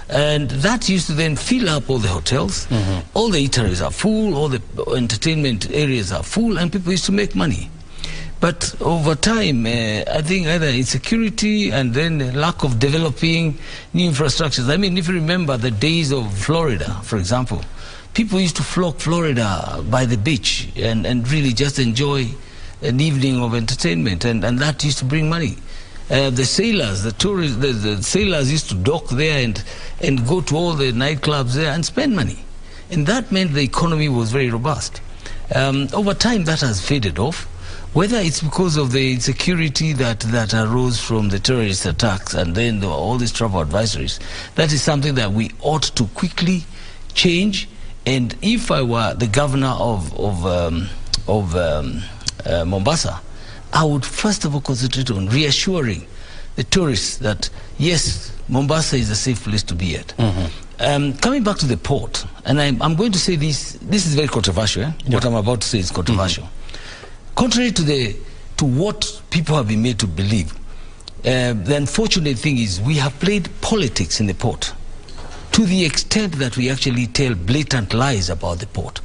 And that used to then fill up all the hotels. All the eateries are full, all the entertainment areas are full, and people used to make money. But over time, I think either insecurity and then lack of developing new infrastructures. I mean, if you remember the days of Florida, for example, people used to flock Florida by the beach and really just enjoy an evening of entertainment, and that used to bring money. The sailors, the tourists, the sailors used to dock there and go to all the nightclubs there and spend money. And that meant the economy was very robust. Over time, that has faded off. Whether it's because of the insecurity that arose from the terrorist attacks and then all these travel advisories, that is something that we ought to quickly change. And if I were the governor of Mombasa, I would first of all concentrate on reassuring the tourists that, yes, Mombasa is a safe place to be at. Coming back to the port, and I'm going to say this is very controversial. What I'm about to say is controversial. Contrary to what people have been made to believe, the unfortunate thing is we have played politics in the port to the extent that we actually tell blatant lies about the port.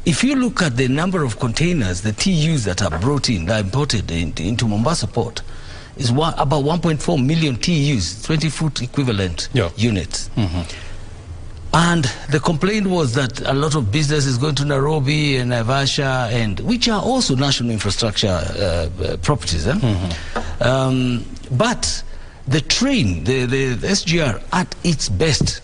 If you look at the number of containers, the TEUs that are brought in, that are imported into Mombasa port, is about 1.4 million TEUs, 20-foot equivalent units. And the complaint was that a lot of business is going to Nairobi and Naivasha, which are also national infrastructure properties. But the train, the SGR, at its best,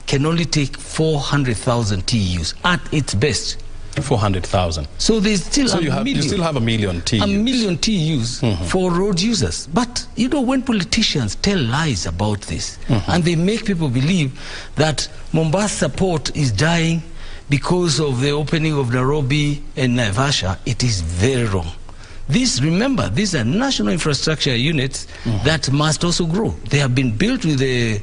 can only take 400,000 TEUs, at its best. 400,000. So there's still you still have a million TEUs. A million TEUs for road users. But, you know, when politicians tell lies about this, and they make people believe that Mombasa port is dying because of the opening of Nairobi and Naivasha, it is very wrong. Remember, these are national infrastructure units that must also grow. They have been built with the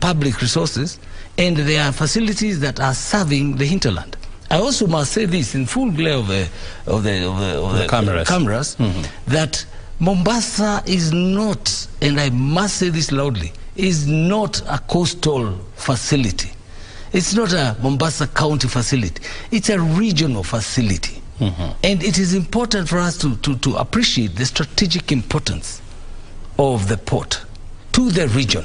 public resources, and they are facilities that are serving the hinterland. I also must say this in full glare of the cameras, that Mombasa is not, and I must say this loudly, is not a coastal facility. It's not a Mombasa County facility. It's a regional facility. And it is important for us to appreciate the strategic importance of the port to the region,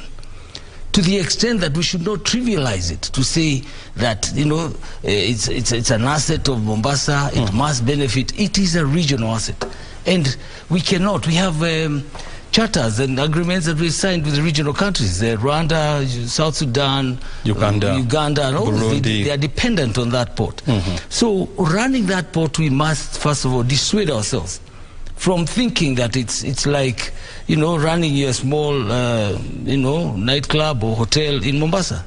to the extent that we should not trivialize it, to say that, you know, it's an asset of Mombasa, it must benefit. It is a regional asset. And we cannot, we have charters and agreements that we signed with the regional countries, Rwanda, South Sudan, Uganda, and all they are dependent on that port. So running that port, we must first of all dissuade ourselves from thinking that it's like, you know, running a small, you know, nightclub or hotel in Mombasa.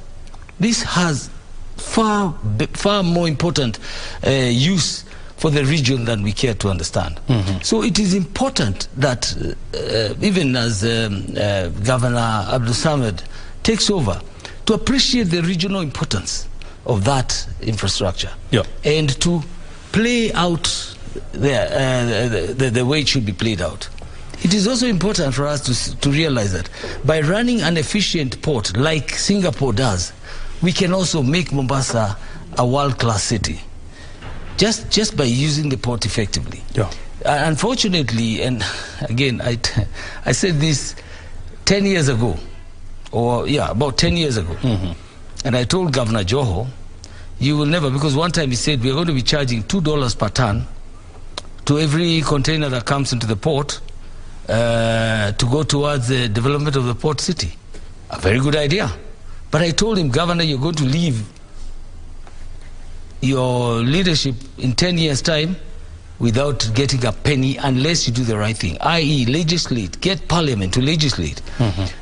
This has far more important use for the region than we care to understand. So it is important that even as Governor Abdul Samad takes over, to appreciate the regional importance of that infrastructure and to play out the way it should be played out. It is also important for us to realize that by running an efficient port like Singapore does, we can also make Mombasa a world-class city, just by using the port effectively. Unfortunately, and again, I said this 10 years ago, or about 10 years ago, and I told Governor Joho, you will never, because one time he said we're going to be charging $2 per ton to every container that comes into the port to go towards the development of the port city. A very good idea. But I told him, Governor, you're going to leave your leadership in 10 years' time without getting a penny unless you do the right thing, i.e. legislate, get Parliament to legislate,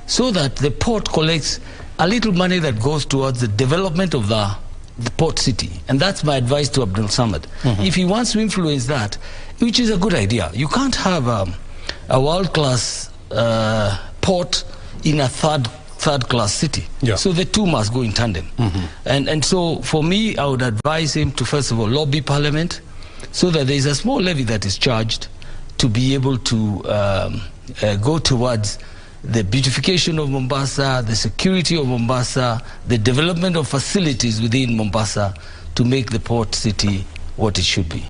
so that the port collects a little money that goes towards the development of the port city. And that's my advice to Abdul Samad. If he wants to influence that, which is a good idea, you can't have a world-class port in a third-class city. So the two must go in tandem. And so for me, I would advise him to first of all lobby Parliament so that there is a small levy that is charged to be able to go towards the beautification of Mombasa, the security of Mombasa, the development of facilities within Mombasa to make the port city what it should be.